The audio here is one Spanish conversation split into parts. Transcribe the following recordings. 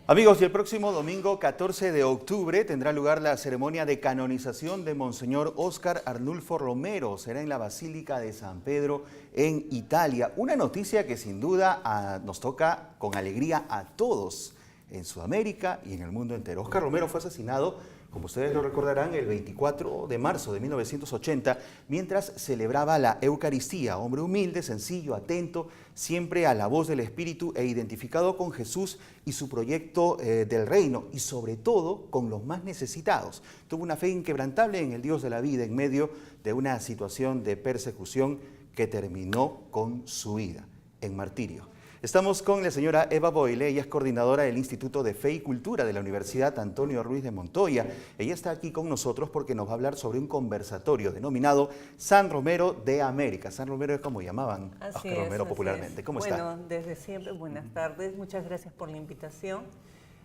Amigos, y el próximo domingo 14 de octubre tendrá lugar la ceremonia de canonización de Monseñor Óscar Arnulfo Romero. Será en la Basílica de San Pedro en Italia. Una noticia que sin duda nos toca con alegría a todos en Sudamérica y en el mundo entero. Óscar Romero fue asesinado, como ustedes lo recordarán, el 24 de marzo de 1980, mientras celebraba la Eucaristía. Hombre humilde, sencillo, atento, siempre a la voz del Espíritu e identificado con Jesús y su proyecto del reino, y sobre todo con los más necesitados. Tuvo una fe inquebrantable en el Dios de la vida en medio de una situación de persecución que terminó con su vida en martirio. Estamos con la señora Eva Boyle, ella es coordinadora del Instituto de Fe y Cultura de la Universidad Antonio Ruiz de Montoya. Ella está aquí con nosotros porque nos va a hablar sobre un conversatorio denominado San Romero de América. San Romero es como llamaban a Óscar Romero popularmente. ¿Cómo está? Bueno, desde siempre, buenas tardes, muchas gracias por la invitación.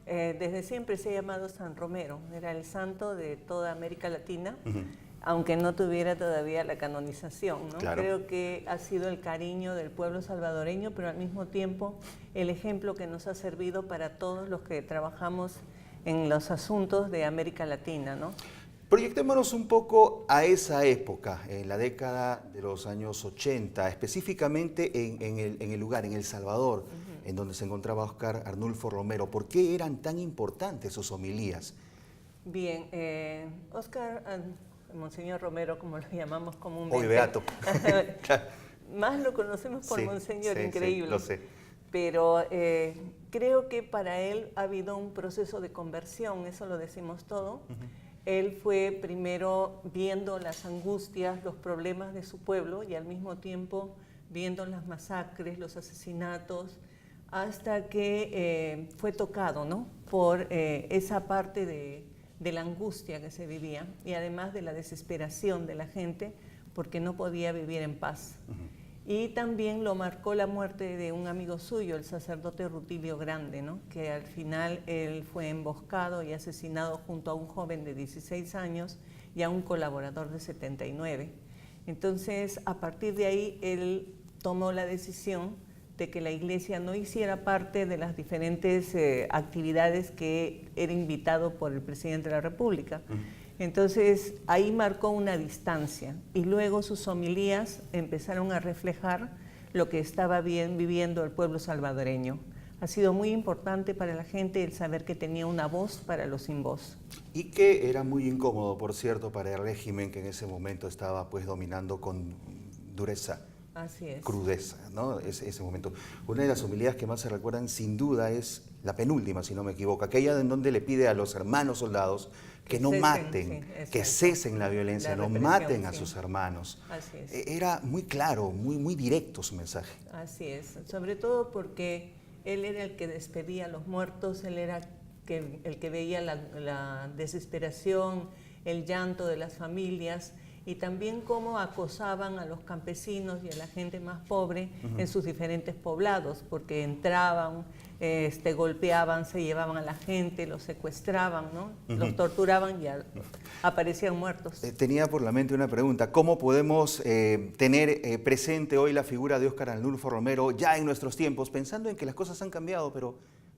Desde siempre se ha llamado San Romero, era el santo de toda América Latina. Aunque no tuviera todavía la canonización, ¿no? Claro. Creo que ha sido el cariño del pueblo salvadoreño, pero al mismo tiempo el ejemplo que nos ha servido para todos los que trabajamos en los asuntos de América Latina, ¿no? Proyectémonos un poco a esa época, en la década de los años 80, específicamente en el lugar, en El Salvador, en donde se encontraba Óscar Arnulfo Romero. ¿Por qué eran tan importantes sus homilías? Bien, Óscar Monseñor Romero, como lo llamamos comúnmente. Hoy beato. Más lo conocemos por Monseñor, increíble. Sí, lo sé. Pero creo que para él ha habido un proceso de conversión, eso lo decimos todo. Él fue primero viendo las angustias, los problemas de su pueblo y al mismo tiempo viendo las masacres, los asesinatos, hasta que fue tocado, ¿no? Por esa parte de la angustia que se vivía y además de la desesperación de la gente porque no podía vivir en paz. Y también lo marcó la muerte de un amigo suyo, el sacerdote Rutilio Grande, ¿no? Que al final él fue emboscado y asesinado junto a un joven de 16 años y a un colaborador de 79. Entonces, a partir de ahí, él tomó la decisión de que la Iglesia no hiciera parte de las diferentes actividades que era invitado por el presidente de la República. Entonces, ahí marcó una distancia y luego sus homilías empezaron a reflejar lo que estaba viviendo el pueblo salvadoreño. Ha sido muy importante para la gente el saber que tenía una voz para los sin voz. Y que era muy incómodo, por cierto, para el régimen que en ese momento estaba pues dominando con dureza. Así es. Crudeza, ¿no? Ese momento. Una de las homilías que más se recuerdan sin duda es la penúltima, si no me equivoco, aquella en donde le pide a los hermanos soldados que no maten, que cesen la violencia, no maten a sus hermanos. Así es. Era muy claro, muy directo su mensaje. Así es, sobre todo porque él era el que despedía a los muertos, él era el que veía la desesperación, el llanto de las familias, y también cómo acosaban a los campesinos y a la gente más pobre en sus diferentes poblados, porque entraban, golpeaban, se llevaban a la gente, los secuestraban, ¿no? Los torturaban y aparecían muertos. Tenía por la mente una pregunta: ¿cómo podemos tener presente hoy la figura de Óscar Arnulfo Romero ya en nuestros tiempos, pensando en que las cosas han cambiado, pero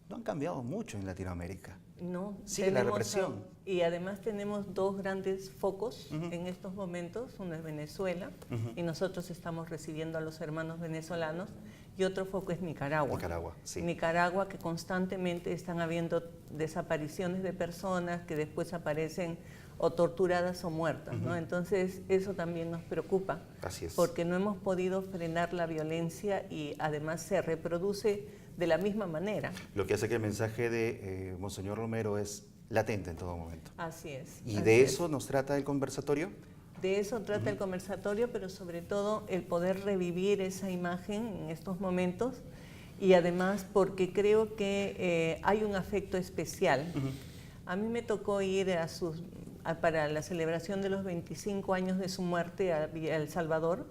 no han cambiado mucho en Latinoamérica? No, sigue la represión. Y además tenemos dos grandes focos en estos momentos. Uno es Venezuela, y nosotros estamos recibiendo a los hermanos venezolanos, y otro foco es Nicaragua. Nicaragua, sí. Nicaragua, que constantemente están habiendo desapariciones de personas que después aparecen o torturadas o muertas, ¿no? Entonces eso también nos preocupa. Así es. Porque no hemos podido frenar la violencia y además se reproduce de la misma manera. Lo que hace que el mensaje de Monseñor Romero es latente en todo momento. Así es. ¿Y de eso nos trata el conversatorio? De eso trata el conversatorio, pero sobre todo el poder revivir esa imagen en estos momentos, y además porque creo que hay un afecto especial. A mí me tocó ir para la celebración de los 25 años de su muerte a El Salvador,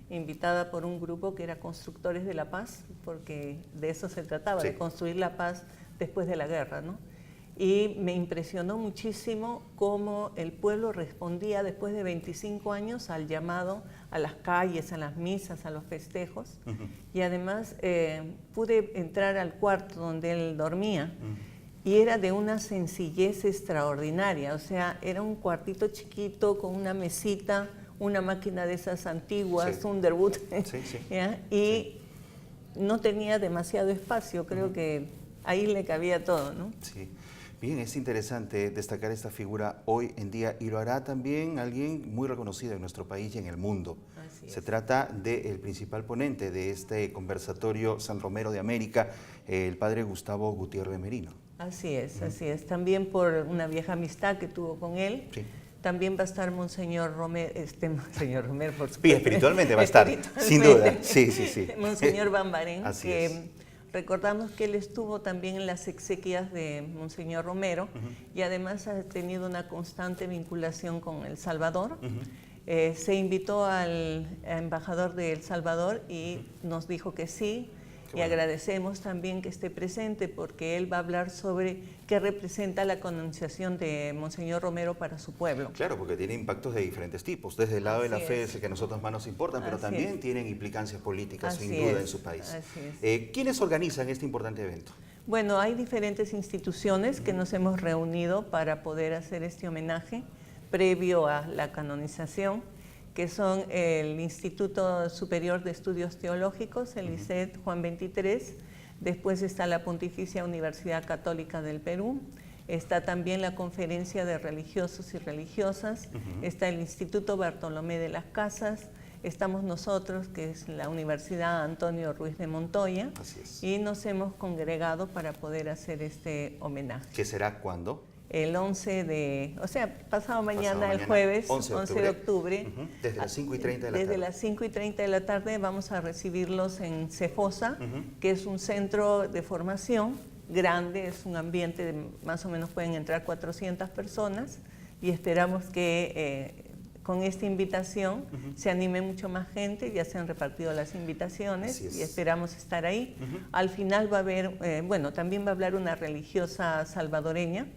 invitada por un grupo que era Constructores de la Paz, porque de eso se trataba, de construir la paz después de la guerra, ¿no? y me impresionó muchísimo cómo el pueblo respondía después de 25 años al llamado a las calles, a las misas, a los festejos. Y además pude entrar al cuarto donde él dormía y era de una sencillez extraordinaria. O sea, era un cuartito chiquito con una mesita, una máquina de esas antiguas, sí. Thunderbolt, Sí. y no tenía demasiado espacio. Creo que ahí le cabía todo, ¿no? Sí. Bien, es interesante destacar esta figura hoy en día y lo hará también alguien muy reconocido en nuestro país y en el mundo. Se trata del principal ponente de este conversatorio San Romero de América, el padre Gustavo Gutiérrez Merino. Así es, así es. También por una vieja amistad que tuvo con él. Sí. También va a estar Monseñor Romero, Monseñor Romero, por supuesto. Sí, espiritualmente va a estar, sin duda. Sí. Monseñor Bambarén, Así que es. recordamos que él estuvo también en las exequias de Monseñor Romero y además ha tenido una constante vinculación con El Salvador. Se invitó al embajador de El Salvador y nos dijo que sí. Y agradecemos también que esté presente porque él va a hablar sobre qué representa la canonización de Monseñor Romero para su pueblo. Claro, porque tiene impactos de diferentes tipos. Desde el lado de la fe es el que a nosotros más nos importa, pero también tienen implicancias políticas, sin duda, en su país. ¿Quiénes organizan este importante evento? Bueno, hay diferentes instituciones que nos hemos reunido para poder hacer este homenaje previo a la canonización, que son el Instituto Superior de Estudios Teológicos, el ISET Juan 23, después está la Pontificia Universidad Católica del Perú, está también la Conferencia de Religiosos y Religiosas, está el Instituto Bartolomé de las Casas, estamos nosotros, que es la Universidad Antonio Ruiz de Montoya, y nos hemos congregado para poder hacer este homenaje. ¿Qué será cuándo? El 11 de, o sea, pasado mañana, el jueves, 11 de octubre. Desde las 5:30 de la tarde. Desde las 5:30 de la tarde vamos a recibirlos en Cefosa, que es un centro de formación grande, es un ambiente de más o menos pueden entrar 400 personas y esperamos que con esta invitación se anime mucho más gente, ya se han repartido las invitaciones y esperamos estar ahí. Al final va a haber, bueno, también va a hablar una religiosa salvadoreña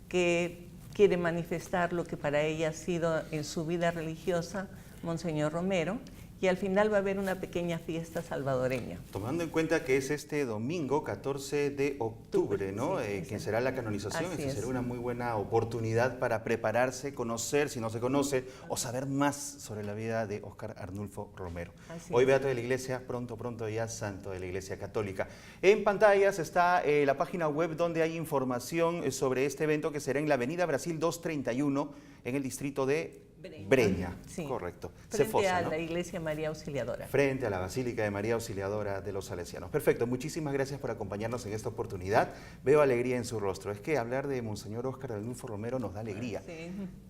que quiere manifestar lo que para ella ha sido en su vida religiosa Monseñor Romero, y al final va a haber una pequeña fiesta salvadoreña. Tomando en cuenta que es este domingo 14 de octubre, ¿no? Quien será la canonización, será una muy buena oportunidad para prepararse, conocer, si no se conoce, o saber más sobre la vida de Óscar Arnulfo Romero. Hoy beato de la Iglesia, pronto ya santo de la Iglesia Católica. En pantallas está la página web donde hay información sobre este evento que será en la Avenida Brasil 231, en el distrito de Breña, correcto. Frente a la Iglesia María Auxiliadora. Frente a la Basílica de María Auxiliadora de los Salesianos. Perfecto, muchísimas gracias por acompañarnos en esta oportunidad. Veo alegría en su rostro. Es que hablar de Monseñor Óscar Arnulfo Romero nos da alegría.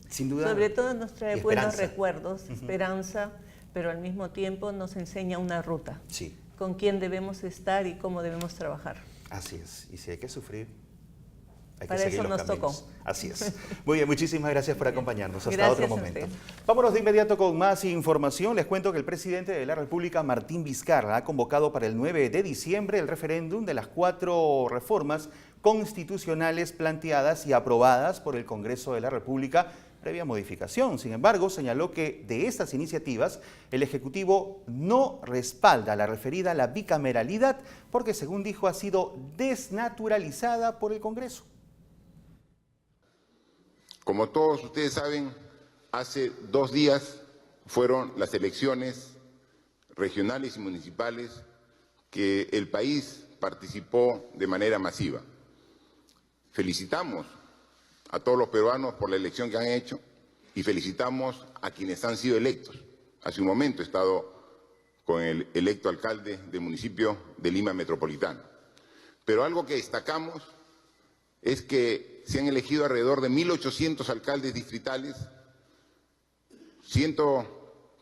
Sin duda. Sobre todo nos trae buenos recuerdos, esperanza, pero al mismo tiempo nos enseña una ruta. Con quién debemos estar y cómo debemos trabajar. Así es. Y si hay que sufrir, hay para que seguir eso los nos caminos. tocó. Así es. Muy bien, muchísimas gracias por acompañarnos. Hasta Gracias otro momento. Vámonos de inmediato con más información. Les cuento que el presidente de la República, Martín Vizcarra, ha convocado para el 9 de diciembre el referéndum de las 4 reformas constitucionales planteadas y aprobadas por el Congreso de la República previa modificación. Sin embargo, señaló que de estas iniciativas el Ejecutivo no respalda la referida a la bicameralidad porque, según dijo, ha sido desnaturalizada por el Congreso. Como todos ustedes saben, hace 2 días fueron las elecciones regionales y municipales que el país participó de manera masiva. Felicitamos a todos los peruanos por la elección que han hecho y felicitamos a quienes han sido electos. Hace un momento he estado con el electo alcalde del municipio de Lima Metropolitano. Pero algo que destacamos es que se han elegido alrededor de 1.800 alcaldes distritales,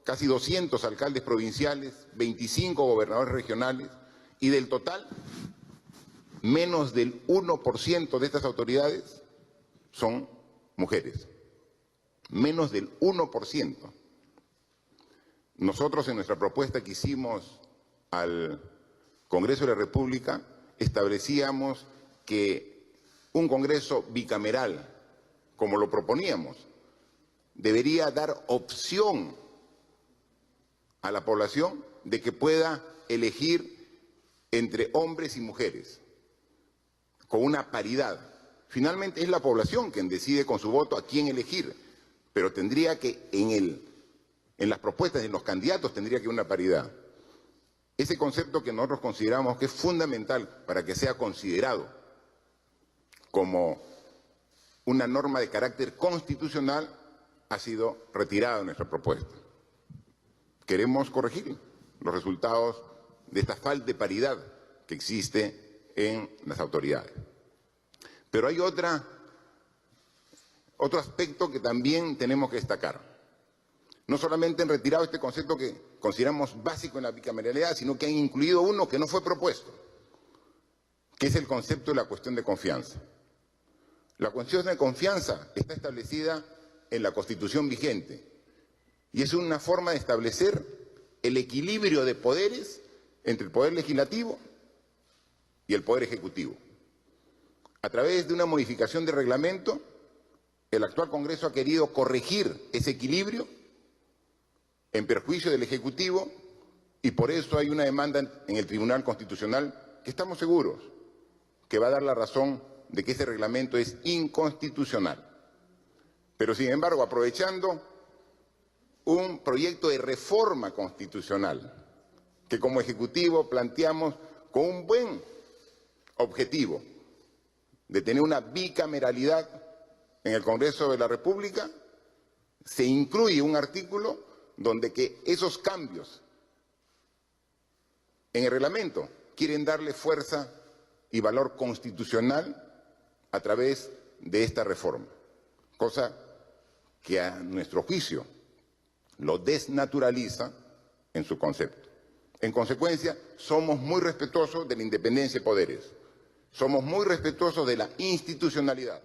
casi 200 alcaldes provinciales, 25 gobernadores regionales, y del total, menos del 1% de estas autoridades son mujeres. Menos del 1%. Nosotros en nuestra propuesta que hicimos al Congreso de la República establecíamos que un Congreso bicameral, como lo proponíamos, debería dar opción a la población de que pueda elegir entre hombres y mujeres, con una paridad. Finalmente es la población quien decide con su voto a quién elegir, pero tendría que en las propuestas, en los candidatos, tendría que haber una paridad. Ese concepto que nosotros consideramos que es fundamental para que sea considerado como una norma de carácter constitucional ha sido retirado de nuestra propuesta. Queremos corregir los resultados de esta falta de paridad que existe en las autoridades. Pero hay otro aspecto que también tenemos que destacar. No solamente han retirado este concepto que consideramos básico en la bicameralidad, sino que han incluido uno que no fue propuesto, que es el concepto de la cuestión de confianza. La cuestión de confianza está establecida en la Constitución vigente y es una forma de establecer el equilibrio de poderes entre el Poder Legislativo y el Poder Ejecutivo. A través de una modificación de reglamento, el actual Congreso ha querido corregir ese equilibrio en perjuicio del Ejecutivo y por eso hay una demanda en el Tribunal Constitucional que estamos seguros que va a dar la razón de que ese reglamento es inconstitucional. Pero sin embargo, aprovechando un proyecto de reforma constitucional que como Ejecutivo planteamos con un buen objetivo de tener una bicameralidad en el Congreso de la República, se incluye un artículo donde que esos cambios en el reglamento quieren darle fuerza y valor constitucional a través de esta reforma, cosa que a nuestro juicio lo desnaturaliza en su concepto. En consecuencia, somos muy respetuosos de la independencia de poderes, somos muy respetuosos de la institucionalidad.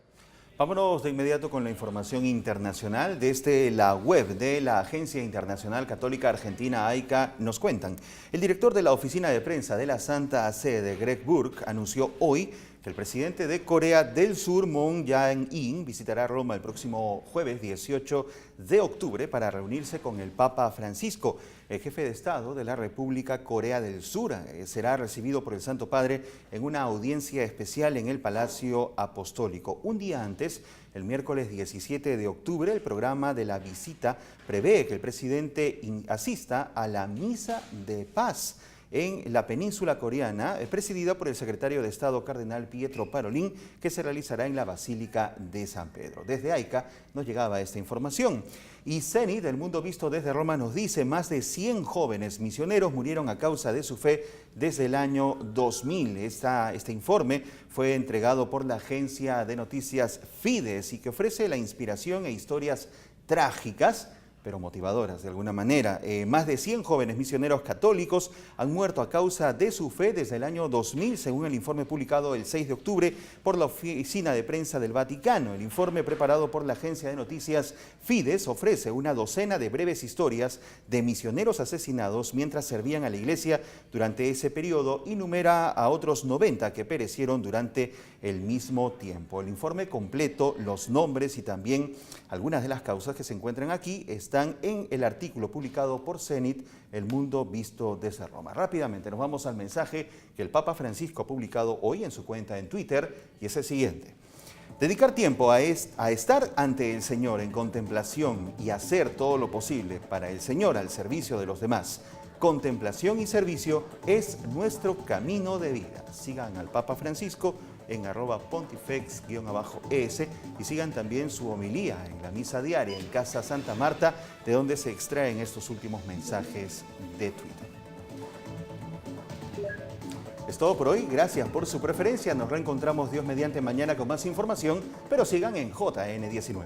Vámonos de inmediato con la información internacional. Desde la web de la Agencia Internacional Católica Argentina, AICA, nos cuentan. El director de la oficina de prensa de la Santa Sede, Greg Burke, anunció hoy que el presidente de Corea del Sur, Moon Jae-in, visitará Roma el próximo jueves 18 de octubre para reunirse con el Papa Francisco. El jefe de Estado de la República Corea del Sur será recibido por el Santo Padre en una audiencia especial en el Palacio Apostólico. Un día antes, el miércoles 17 de octubre, el programa de la visita prevé que el presidente asista a la Misa de Paz en la península coreana, presidida por el secretario de Estado cardenal Pietro Parolin, que se realizará en la Basílica de San Pedro. Desde AICA nos llegaba esta información. Y CENI, del Mundo Visto desde Roma, nos dice más de 100 jóvenes misioneros murieron a causa de su fe desde el año 2000. Este informe fue entregado por la agencia de noticias Fides y que ofrece la inspiración e historias trágicas pero motivadoras de alguna manera. Más de 100 jóvenes misioneros católicos han muerto a causa de su fe desde el año 2000, según el informe publicado el 6 de octubre por la Oficina de Prensa del Vaticano. El informe preparado por la agencia de noticias Fides ofrece una docena de breves historias de misioneros asesinados mientras servían a la iglesia durante ese periodo y numera a otros 90 que perecieron durante el mismo tiempo. El informe completo, los nombres y también algunas de las causas que se encuentran aquí están en el artículo publicado por CENIT, El Mundo Visto desde Roma. Rápidamente nos vamos al mensaje que el Papa Francisco ha publicado hoy en su cuenta en Twitter y es el siguiente. Dedicar tiempo a estar ante el Señor en contemplación y hacer todo lo posible para el Señor al servicio de los demás. Contemplación y servicio es nuestro camino de vida. Sigan al Papa Francisco en @pontifex_es y sigan también su homilía en la misa diaria en Casa Santa Marta, de donde se extraen estos últimos mensajes de Twitter. Es todo por hoy, gracias por su preferencia, nos reencontramos Dios mediante mañana con más información, pero sigan en JN19.